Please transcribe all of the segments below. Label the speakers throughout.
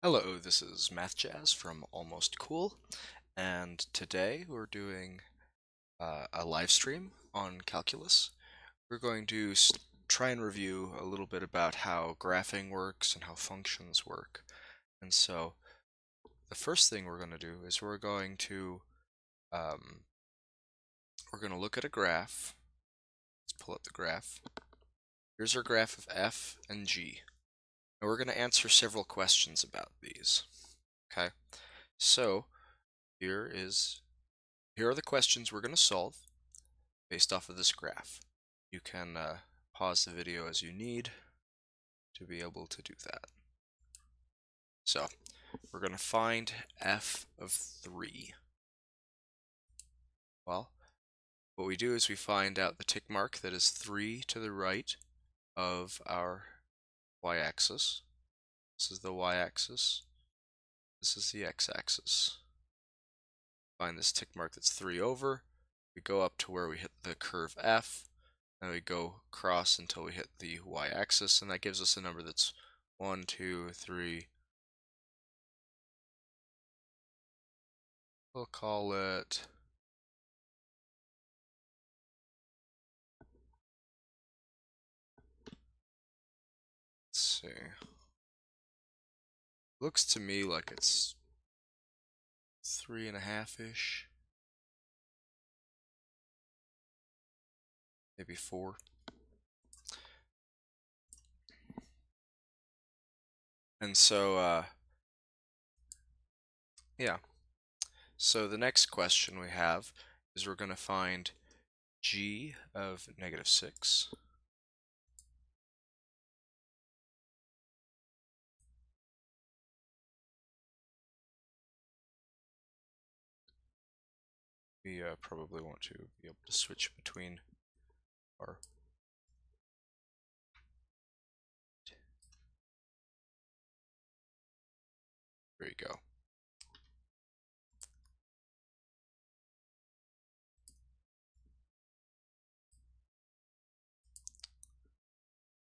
Speaker 1: Hello, this is Math Jazz from Almost Cool, and today we're doing a live stream on Calculus. We're going to try and review a little bit about how graphing works and how functions work. And so the first thing we're going to do is um, we're going to look at a graph. Let's pull up the graph. Here's our graph of f and g. And we're going to answer several questions about these. Okay, so here are the questions we're going to solve based off of this graph. You can pause the video as you need to be able to do that. So we're going to find f of 3. Well, what we do is we find out the tick mark that is 3 to the right of our y-axis. This is the y-axis. This is the x-axis. Find this tick mark that's 3 over. We go up to where we hit the curve f, and we go across until we hit the y-axis, and that gives us a number that's 1, 2, 3. We'll call it let's see. Looks to me like it's 3.5-ish. Maybe 4. And so, yeah. So the next question we have is we're going to find g of -6. We probably want to be able to switch between our there you go.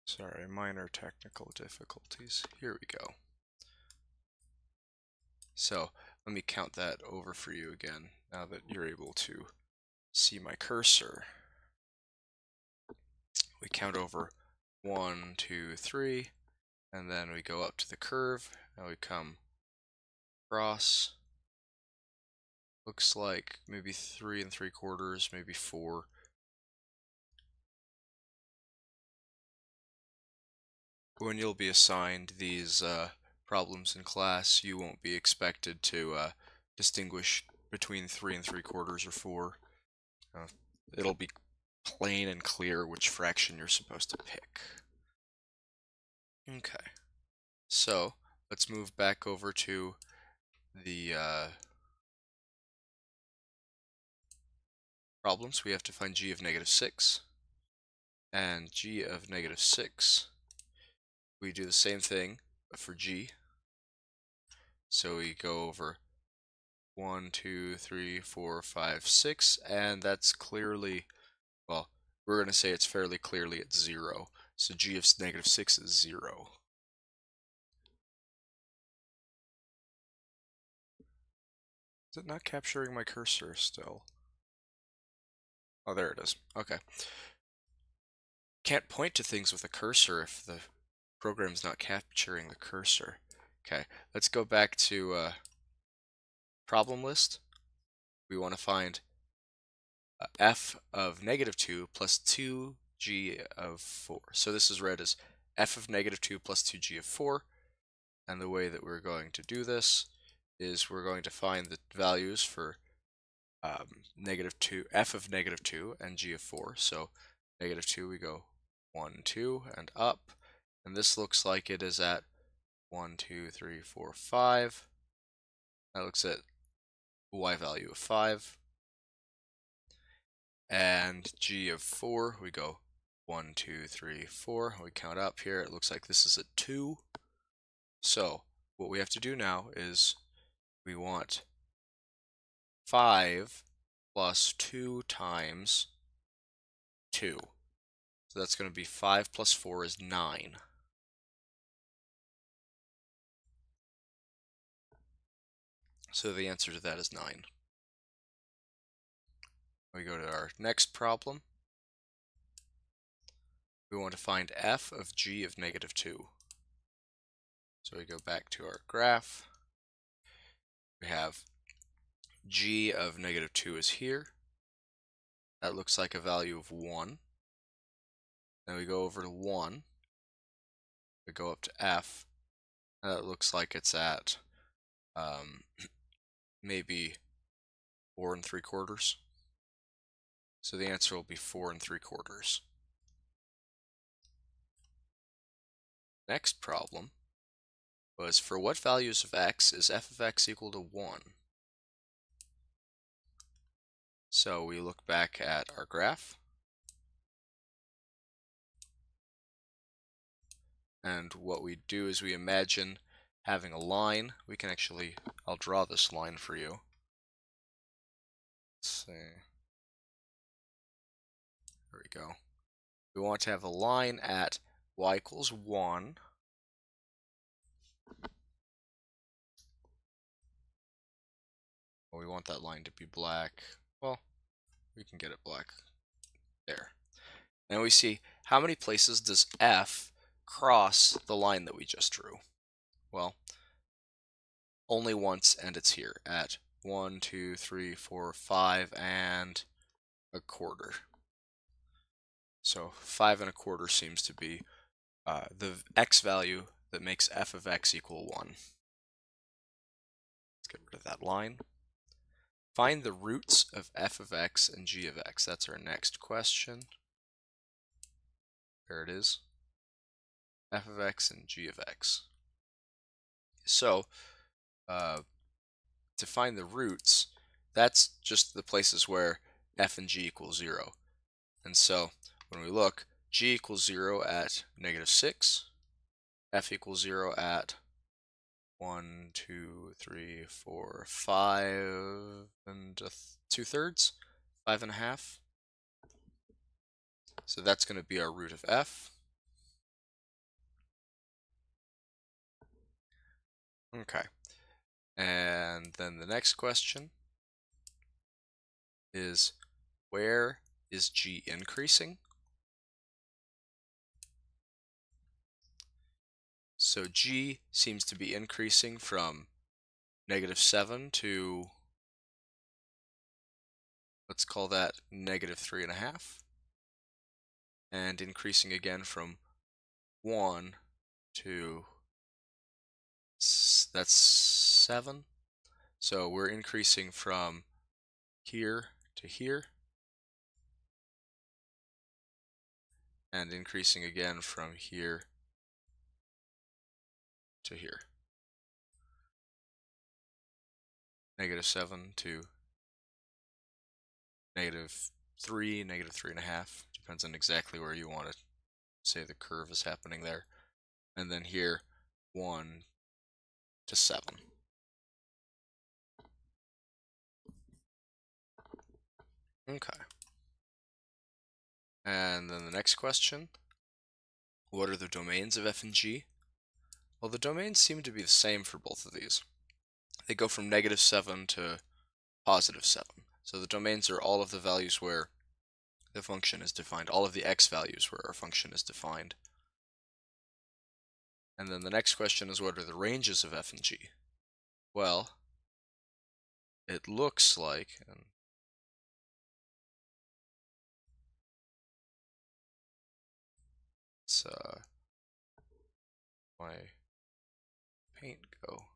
Speaker 1: Sorry, minor technical difficulties. Here we go. So let me count that over for you again, now that you're able to see my cursor. We count over 1, 2, 3, and then we go up to the curve, and we come across. Looks like maybe 3 3/4, maybe 4. When you'll be assigned these problems in class, you won't be expected to distinguish between 3 3/4 or 4. It'll be plain and clear which fraction you're supposed to pick. Okay, so let's move back over to the problems. We have to find g of -6, and g of -6. We do the same thing for g. So we go over 1, 2, 3, 4, 5, 6, and that's clearly, well, we're going to say it's fairly clearly at 0. So g of -6 is 0. Is it not capturing my cursor still? Oh, there it is. Okay. Can't point to things with a cursor if the program's not capturing the cursor. Okay, let's go back to problem list. We want to find f of -2 plus 2g of 4. So this is read as f of -2 plus 2g of 4. And the way that we're going to do this is we're going to find the values for -2, f of -2 and g of 4. So -2 we go 1, 2 and up. And this looks like it is at 1, 2, 3, 4, 5. That looks at y value of 5. And g of 4, we go 1, 2, 3, 4. We count up here. It looks like this is at 2. So what we have to do now is we want 5 plus 2 times 2. So that's going to be 5 plus 4 is 9. So the answer to that is 9. We go to our next problem. We want to find f of g of -2. So we go back to our graph. We have g of -2 is here. That looks like a value of 1. Then we go over to 1. We go up to f. And that looks like it's at maybe 4 3/4. So the answer will be 4 3/4. Next problem was, for what values of x is f of x equal to 1? So we look back at our graph, and what we do is we imagine having a line. We can actually, I'll draw this line for you. Let's see. There we go. We want to have a line at y equals 1. We want that line to be black. Well, we can get it black. There. And we see, how many places does f cross the line that we just drew? Well, only once, and it's here at 1, 2, 3, 4, 5 and a quarter. So 5 and a quarter seems to be the x value that makes f of x equal 1. Let's get rid of that line. Find the roots of f of x and g of x. That's our next question. There it is. F of x and g of x. So, to find the roots, that's just the places where f and g equals 0. And so, when we look, g equals 0 at -6, f equals 0 at 1, 2, 3, 4, 5 and 2/3, 5.5. So that's going to be our root of f. Okay. And then the next question is, where is g increasing? So g seems to be increasing from -7 to, let's call that -3.5, and increasing again from 1 to, that's 7. So we're increasing from here to here, and increasing again from here to here. -7 to -3, -3.5, depends on exactly where you want to say the curve is happening there. And then here, 1 to 7. Okay. And then the next question, what are the domains of f and g? Well, the domains seem to be the same for both of these. They go from -7 to +7. So the domains are all of the values where the function is defined, all of the x values where our function is defined. And then the next question is, what are the ranges of f and g? Well, it looks like, and it's my paint go.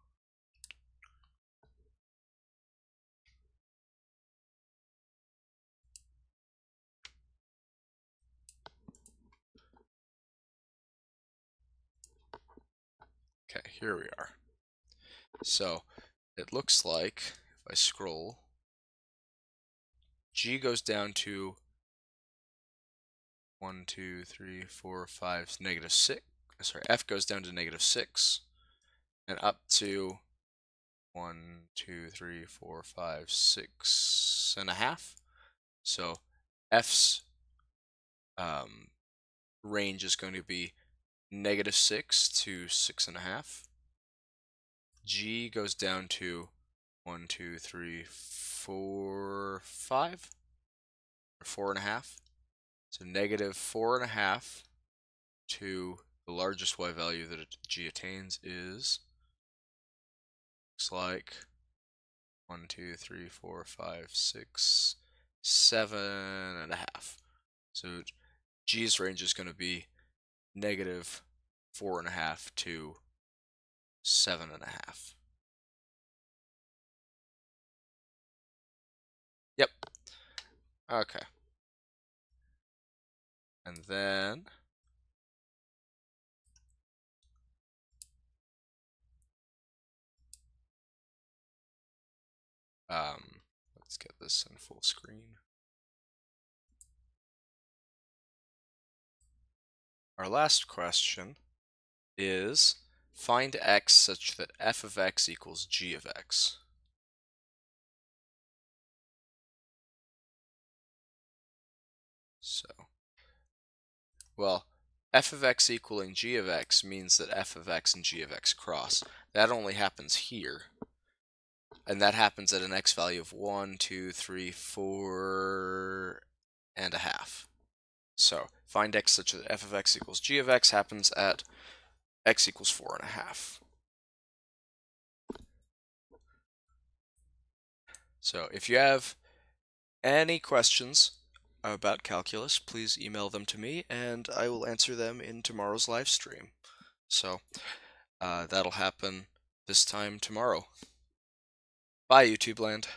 Speaker 1: Okay, here we are. So it looks like, if I scroll, g goes down to 1, 2, 3, 4, 5, -6. Sorry, f goes down to -6, and up to 1, 2, 3, 4, 5, 6.5. So f's range is going to be -6 to 6.5. G goes down to 1, 2, 3, 4, 5, or 4.5. So negative 4.5 to the largest y value that g attains is, looks like 1, 2, 3, 4, 5, 6, 7.5. So g's range is going to be negative 4.5 to 7.5. Yep. Okay. And then let's get this in full screen. Our last question is find x such that f of x equals g of x. So, well, f of x equaling g of x means that f of x and g of x cross. That only happens here. And that happens at an x value of 1, 2, 3, 4.5. So, find x such that f of x equals g of x happens at x equals 4.5. So, if you have any questions about calculus, please email them to me, and I will answer them in tomorrow's live stream. So, that'll happen this time tomorrow. Bye, YouTube land.